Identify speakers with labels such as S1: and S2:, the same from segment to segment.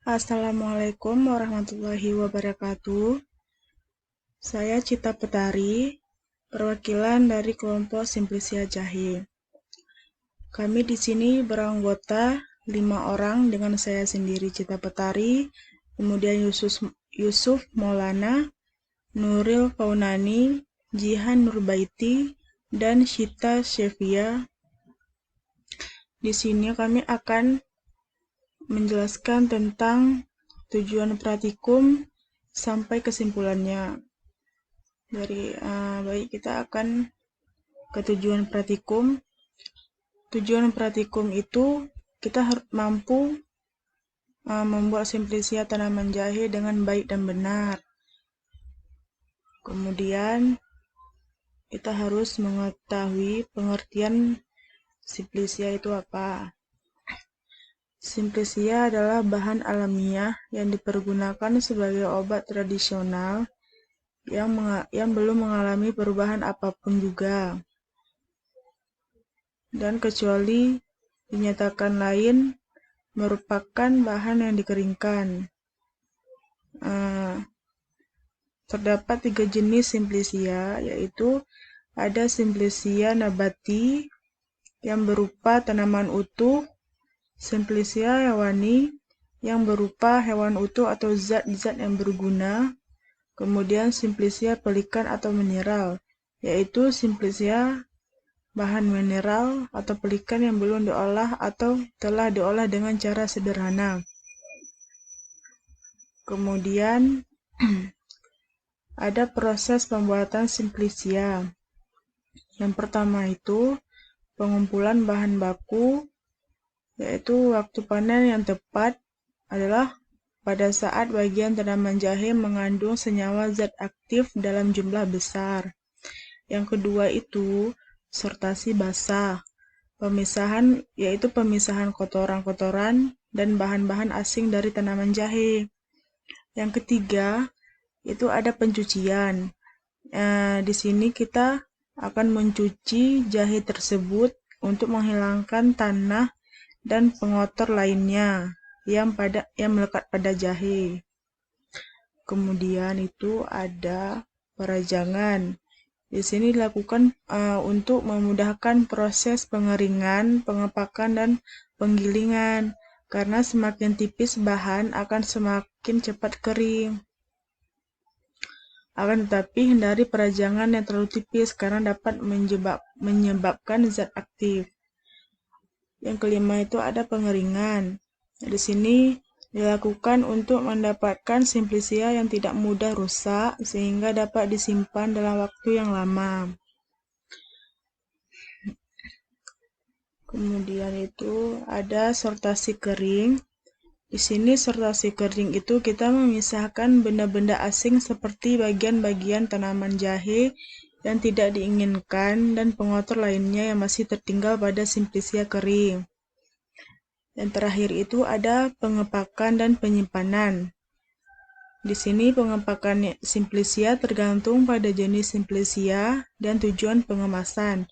S1: Assalamualaikum warahmatullahi wabarakatuh. Saya Cita Petari, perwakilan dari kelompok Simplisia Jahe. Kami di sini beranggota 5 orang dengan saya sendiri Cita Petari, kemudian Yusuf Maulana, Nuril Faunani, Jihan Nurbaiti, dan Syita Syevia. Di sini kami akan menjelaskan tentang tujuan pratikum sampai kesimpulannya. Baik, kita akan ke tujuan pratikum. Tujuan pratikum itu kita harus mampu membuat simplisia tanaman jahe dengan baik dan benar. Kemudian kita harus mengetahui pengertian simplisia itu apa. Simplisia adalah bahan alamiah yang dipergunakan sebagai obat tradisional yang belum mengalami perubahan apapun juga. Dan kecuali dinyatakan lain, merupakan bahan yang dikeringkan. Terdapat 3 jenis simplisia, yaitu ada simplisia nabati yang berupa tanaman utuh, simplisia hewani yang berupa hewan utuh atau zat-zat yang berguna, kemudian simplisia pelikan atau mineral, yaitu simplisia bahan mineral atau pelikan yang belum diolah atau telah diolah dengan cara sederhana. Kemudian ada proses pembuatan simplisia. Yang pertama itu pengumpulan bahan baku, yaitu waktu panen yang tepat adalah pada saat bagian tanaman jahe mengandung senyawa zat aktif dalam jumlah besar. Yang kedua itu sortasi basah. Pemisahan yaitu pemisahan kotoran-kotoran dan bahan-bahan asing dari tanaman jahe. Yang ketiga itu ada pencucian. Di sini kita akan mencuci jahe tersebut untuk menghilangkan tanah dan pengotor lainnya yang melekat pada jahe. Kemudian itu ada perajangan. Di sini dilakukan untuk memudahkan proses pengeringan, pengepakan, dan penggilingan. Karena semakin tipis bahan akan semakin cepat kering. Akan tetapi hindari perajangan yang terlalu tipis karena dapat menyebabkan zat aktif. Yang kelima itu ada pengeringan. Di sini dilakukan untuk mendapatkan simplisia yang tidak mudah rusak sehingga dapat disimpan dalam waktu yang lama. Kemudian itu ada sortasi kering. Di sini sortasi kering itu kita memisahkan benda-benda asing seperti bagian-bagian tanaman jahe yang tidak diinginkan dan pengotor lainnya yang masih tertinggal pada simplisia kering. Yang terakhir itu ada pengepakan dan penyimpanan. Di sini pengepakan simplisia tergantung pada jenis simplisia dan tujuan pengemasan.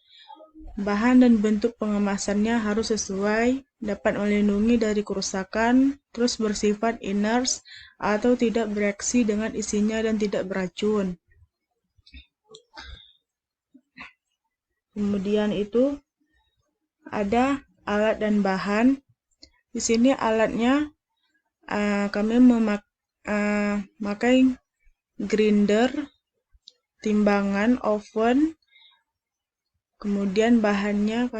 S1: Bahan dan bentuk pengemasannya harus sesuai, dapat melindungi dari kerusakan, terus bersifat inert atau tidak bereaksi dengan isinya dan tidak beracun. Kemudian itu ada alat dan bahan. Di sini alatnya kami memakai grinder, timbangan, oven. Kemudian bahannya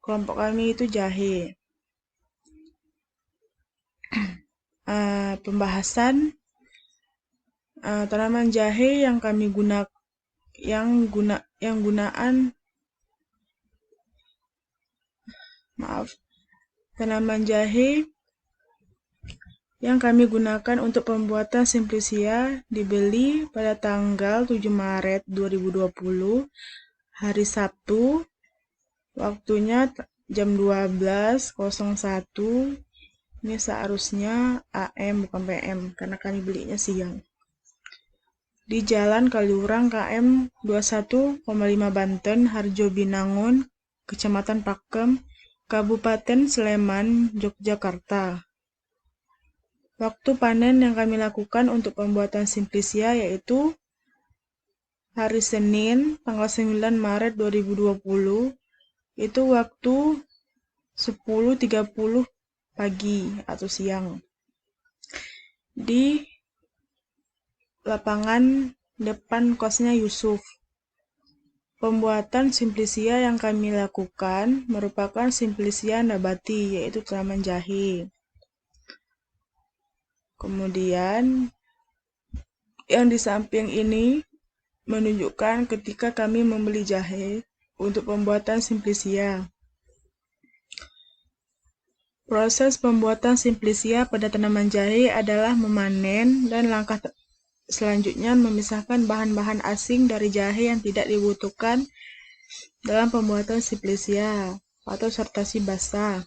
S1: kelompok kami itu jahe. Pembahasan tanaman jahe yang kami tanaman jahe yang kami gunakan untuk pembuatan simplisia dibeli pada tanggal 7 Maret 2020, hari Sabtu, waktunya jam 12.01. Ini seharusnya AM bukan PM karena kami belinya siang. Di Jalan Kaliurang KM 21,5 Banten, Harjo Binangun, Kecamatan Pakem, Kabupaten Sleman, Yogyakarta. Waktu panen yang kami lakukan untuk pembuatan Simplicia yaitu hari Senin tanggal 9 Maret 2020, itu waktu 10.30 pagi atau siang di lapangan depan kosnya Yusuf. Pembuatan Simplicia yang kami lakukan merupakan Simplicia nabati, yaitu tanaman jahe. Kemudian yang di samping ini menunjukkan ketika kami membeli jahe untuk pembuatan Simplicia. Proses pembuatan Simplicia pada tanaman jahe adalah memanen, dan langkah selanjutnya memisahkan bahan-bahan asing dari jahe yang tidak dibutuhkan dalam pembuatan Simplicia atau sortasi basah.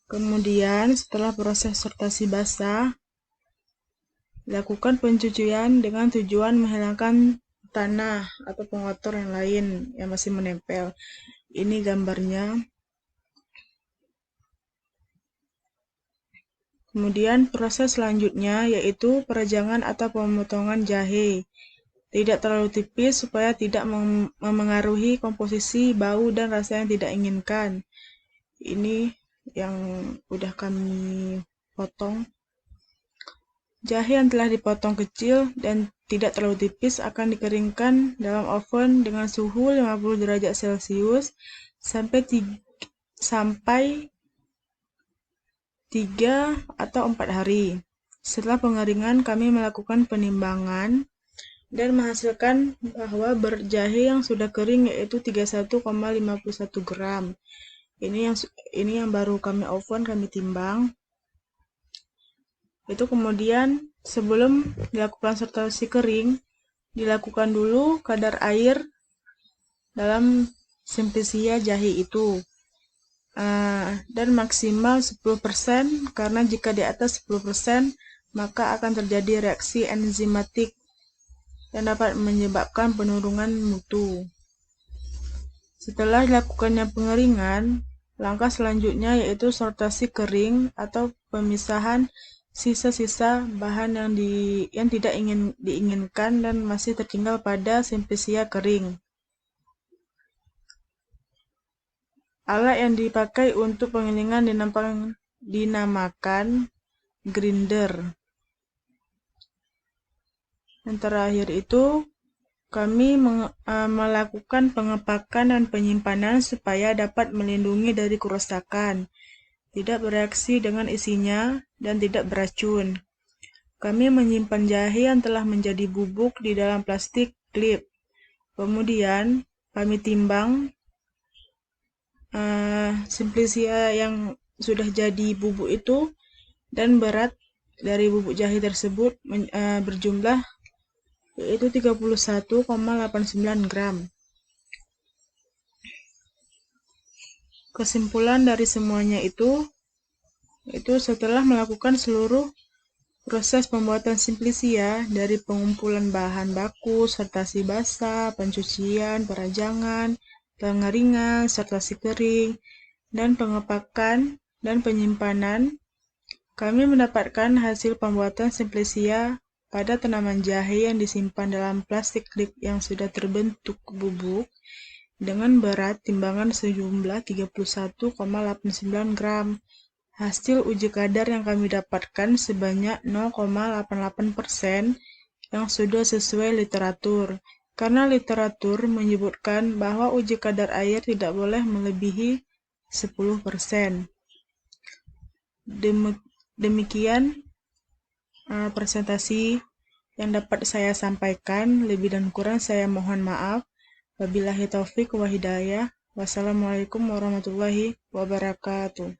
S1: Kemudian setelah proses sortasi basah, lakukan pencucian dengan tujuan menghilangkan tanah atau pengotor yang lain yang masih menempel. Ini gambarnya. Kemudian proses selanjutnya yaitu perajangan atau pemotongan jahe. Tidak terlalu tipis supaya tidak memengaruhi komposisi, bau, dan rasa yang tidak inginkan. Ini yang udah kami potong. Jahe yang telah dipotong kecil dan tidak terlalu tipis akan dikeringkan dalam oven dengan suhu 50 derajat Celcius sampai 3 atau 4 hari. Setelah pengeringan, kami melakukan penimbangan dan menghasilkan bahwa berjahe yang sudah kering yaitu 31,51 gram. Ini yang baru kami oven, kami timbang. Itu kemudian sebelum dilakukan sortasi kering, dilakukan dulu kadar air dalam Simplicia jahe itu. Dan maksimal 10%, karena jika di atas 10% maka akan terjadi reaksi enzimatik yang dapat menyebabkan penurunan mutu. Setelah dilakukannya pengeringan, langkah selanjutnya yaitu sortasi kering atau pemisahan sisa-sisa bahan yang tidak diinginkan dan masih tertinggal pada Simplicia kering. Alat yang dipakai untuk penggilingan dinamakan grinder. Yang terakhir itu kami melakukan pengepakan dan penyimpanan supaya dapat melindungi dari kerusakan, tidak bereaksi dengan isinya, dan tidak beracun. Kami menyimpan jahe yang telah menjadi bubuk di dalam plastik klip. Kemudian kami timbang Simplicia yang sudah jadi bubuk itu, dan berat dari bubuk jahe tersebut berjumlah yaitu 31,89 gram. Kesimpulan dari semuanya itu setelah melakukan seluruh proses pembuatan Simplicia dari pengumpulan bahan baku, sortasi basah, pencucian, perajangan, pengeringan, sortasi kering, dan pengepakan dan penyimpanan, kami mendapatkan hasil pembuatan Simplicia pada tanaman jahe yang disimpan dalam plastik klip yang sudah terbentuk bubuk dengan berat timbangan sejumlah 31,89 gram. Hasil uji kadar yang kami dapatkan sebanyak 0,88% yang sudah sesuai literatur. Karena literatur menyebutkan bahwa uji kadar air tidak boleh melebihi 10%. Demikian presentasi yang dapat saya sampaikan. Lebih dan kurang saya mohon maaf. Wabillahi taufik wa hidayah. Wassalamualaikum warahmatullahi wabarakatuh.